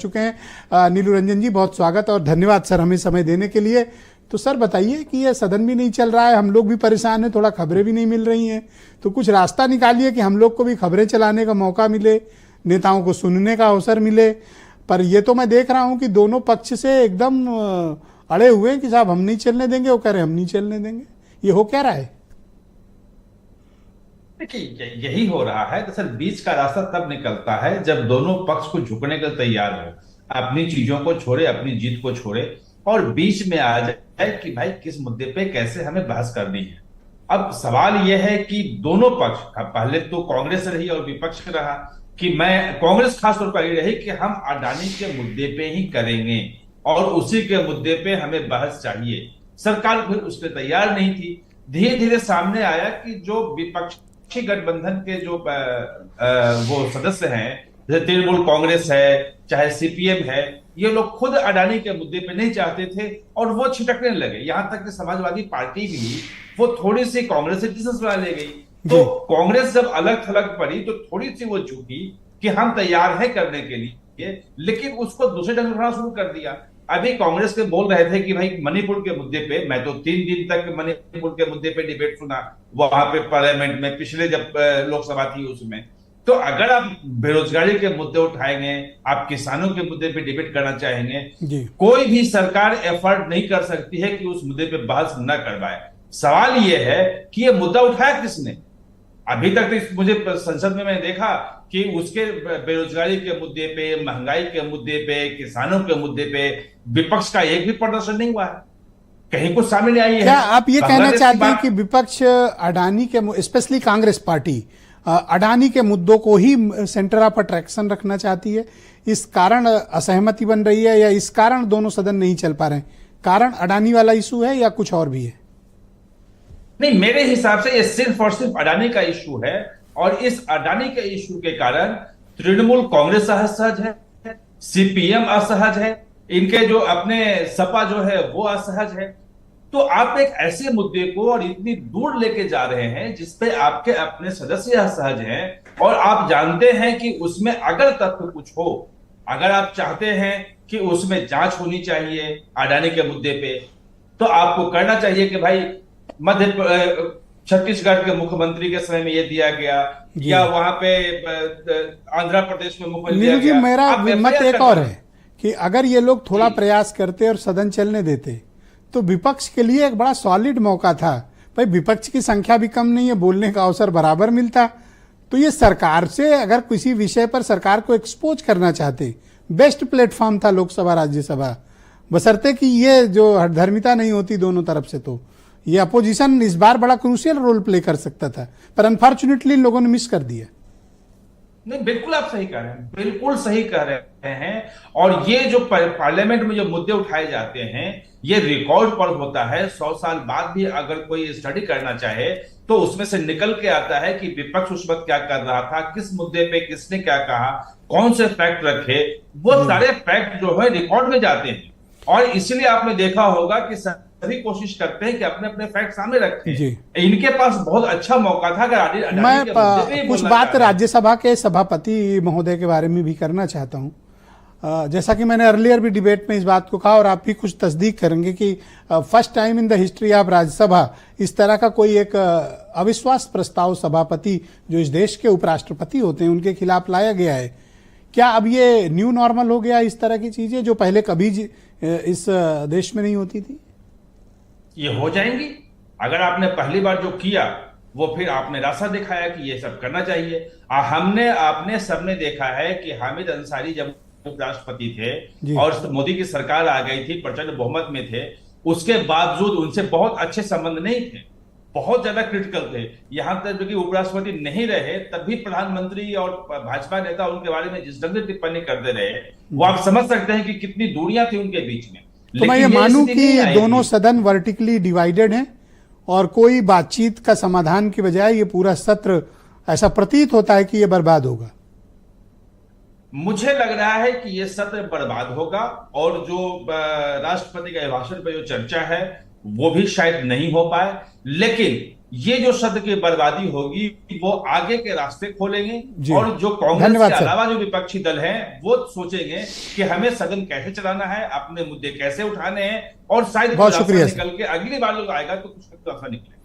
चुके हैं। नीलू रंजन जी, बहुत स्वागत और धन्यवाद सर हमें समय देने के लिए। तो सर बताइए कि ये सदन भी नहीं चल रहा है, हम लोग भी परेशान हैं, थोड़ा खबरें भी नहीं मिल रही हैं, तो कुछ रास्ता निकालिए कि हम लोग को भी खबरें चलाने का मौका मिले, नेताओं को सुनने का अवसर मिले। पर ये तो मैं देख रहा हूं कि दोनों पक्ष से एकदम अड़े हुए हैं कि साहब हम नहीं चलने देंगे, वो कह रहे हम नहीं चलने देंगे। ये हो क्या रहा है? देखिए, यही हो रहा है। दरअसल बीच का रास्ता तब निकलता है जब दोनों पक्ष को झुकने के लिए तैयार हो, अपनी चीजों को छोड़े, अपनी जीत को छोड़े और बीच में आ जाए कि भाई किस मुद्दे पे कैसे हमें बहस करनी है। अब सवाल यह है कि दोनों पक्ष, अब पहले तो कांग्रेस रही और विपक्ष रहा, कि मैं कांग्रेस खासतौर पर ये रही कि हम अडानी के मुद्दे पे ही करेंगे और उसी के मुद्दे पे हमें बहस चाहिए। सरकार फिर उस पर तैयार नहीं थी। धीरे धीरे सामने आया कि जो विपक्षी गठबंधन के जो वो सदस्य हैं, जैसे तृणमूल कांग्रेस है, चाहे सीपीएम है, ये लोग खुद अडानी के मुद्दे पे नहीं चाहते थे और वो छिटकने लगे। यहां तक कि समाजवादी पार्टी भी वो थोड़ी सी कांग्रेस से डिस्टेंस बना ले गई। तो कांग्रेस जब अलग थलग पड़ी तो थोड़ी सी वो झुकी कि हम तैयार हैं करने के लिए, लेकिन उसको दूसरे ढंग से उठाना शुरू कर दिया। अभी कांग्रेस के बोल रहे थे कि भाई मणिपुर के मुद्दे पे, मैं तो 3 दिन तक मणिपुर के मुद्दे पे डिबेट सुना वहां पे पार्लियामेंट में, पिछले जब लोकसभा थी उसमें। तो अगर आप बेरोजगारी के मुद्दे उठाएंगे, आप किसानों के मुद्दे पे डिबेट करना चाहेंगे, कोई भी सरकार एफर्ट नहीं कर सकती है कि उस मुद्दे पे बहस न करवाए। सवाल यह है कि यह मुद्दा उठाया किसने? अभी तक तो मुझे संसद में मैंने देखा कि उसके बेरोजगारी के मुद्दे पे, महंगाई के मुद्दे पे, किसानों के मुद्दे पे विपक्ष का एक भी प्रदर्शन नहीं हुआ है, कहीं कुछ सामने आई है। क्या आप ये कहना चाहते हैं कि विपक्ष अडानी के, स्पेशली कांग्रेस पार्टी अडानी के मुद्दों को ही सेंटर ऑफ अट्रैक्शन रखना चाहती है, इस कारण असहमति बन रही है, या इस कारण दोनों सदन नहीं चल पा रहे हैं? कारण अडानी वाला इशू है या कुछ और भी है? नहीं, मेरे हिसाब से ये सिर्फ और सिर्फ अडानी का इशू है और इस अडानी के इशू के कारण तृणमूल कांग्रेस असहज है, सीपीएम असहज है, इनके जो अपने सपा जो है वो असहज है। तो आप एक ऐसे मुद्दे को और इतनी दूर लेके जा रहे हैं जिसपे आपके अपने सदस्य असहज हैं और आप जानते हैं कि उसमें अगर तथ्य कुछ हो, अगर आप चाहते हैं कि उसमें जांच होनी चाहिए अडानी के मुद्दे पे, तो आपको करना चाहिए कि भाई मध्य छत्तीसगढ़ के मुख्यमंत्री के समय में ये दिया गया या वहां पे आंध्र प्रदेश में मुख्यमंत्री दिया गया। मेरा मत एक और है कि अगर ये लोग थोड़ा प्रयास करते और सदन चलने देते तो विपक्ष के लिए एक बड़ा सॉलिड मौका था। भाई विपक्ष की संख्या भी कम नहीं है, बोलने का अवसर बराबर मिलता। तो ये सरकार से अगर किसी विषय पर सरकार को एक्सपोज करना चाहते, बेस्ट प्लेटफॉर्म था लोकसभा राज्यसभा, बशर्ते कि ये जो हठधर्मिता नहीं होती दोनों तरफ से, तो ये अपोजिशन इस बार बड़ा क्रूशियल रोल प्ले कर सकता था। पर अनफॉर्चुनेटली इन लोगों ने मिस कर दिया। नहीं, बिल्कुल आप सही कह रहे हैं, बिल्कुल सही कह रहे हैं। और ये जो पार्लियामेंट में जो मुद्दे उठाए जाते हैं ये रिकॉर्ड पर होता है। 100 साल बाद भी अगर कोई स्टडी करना चाहे तो उसमें से निकल के आता है कि विपक्ष उस वक्त क्या कर रहा था, किस मुद्दे पे किसने क्या कहा, कौन से फैक्ट रखे, वो सारे फैक्ट जो है रिकॉर्ड में जाते हैं। और इसलिए आपने देखा होगा कि सभी कोशिश करते हैं कि अपने अपने फैक्ट सामने रखें। इनके पास बहुत अच्छा मौका था। अगर मैं कुछ बात राज्यसभा के सभापति महोदय के बारे में भी करना चाहता हूं। जैसा कि मैंने अर्लियर भी डिबेट में इस बात को कहा और आप भी कुछ तस्दीक करेंगे कि first time in the history of Rajya Sabha इस तरह का कोई एक अविश्वास प्रस्ताव सभापति जो इस देश के उपराष्ट्रपति होते हैं उनके खिलाफ लाया गया है। क्या अब ये न्यू नॉर्मल हो गया इस तरह की चीजें जो पहले कभी इस देश में नहीं होती थी? ये हो जाएंगी। अगर आपने पहली बार जो किया वो फिर आपने रास्ता दिखाया कि ये सब करना चाहिए। आपने सबने देखा है कि हामिद अंसारी जब उपराष्ट्रपति थे और मोदी की सरकार आ गई थी, प्रचंड बहुमत में थे, उसके बावजूद उनसे बहुत अच्छे संबंध नहीं थे, बहुत ज्यादा क्रिटिकल थे। यहां तक कि उपराष्ट्रपति नहीं रहे तब भी प्रधानमंत्री और भाजपा नेता उनके बारे में जिस ढंग से टिप्पणी करते रहे वो आप समझ सकते हैं कि कितनी दूरियां थी उनके बीच में। तो मैं ये मानूं कि दोनों सदन वर्टिकली डिवाइडेड हैं और कोई बातचीत का समाधान की बजाय ये पूरा सत्र ऐसा प्रतीत होता है कि ये बर्बाद होगा। मुझे लग रहा है कि यह सत्र बर्बाद होगा और जो राष्ट्रपति के भाषण पर जो चर्चा है वो भी शायद नहीं हो पाए। लेकिन ये जो सत्र की बर्बादी होगी वो आगे के रास्ते खोलेंगे। जी। और जो कांग्रेस धन्यवाद के सर। अलावा जो विपक्षी दल हैं वो सोचेंगे कि हमें सदन कैसे चलाना है, अपने मुद्दे कैसे उठाने हैं, और शायद कोई बहुत रास्ता शुक्रिया सर। निकल के अगली बार लोग आएगा तो कुछ रास्ता निकले।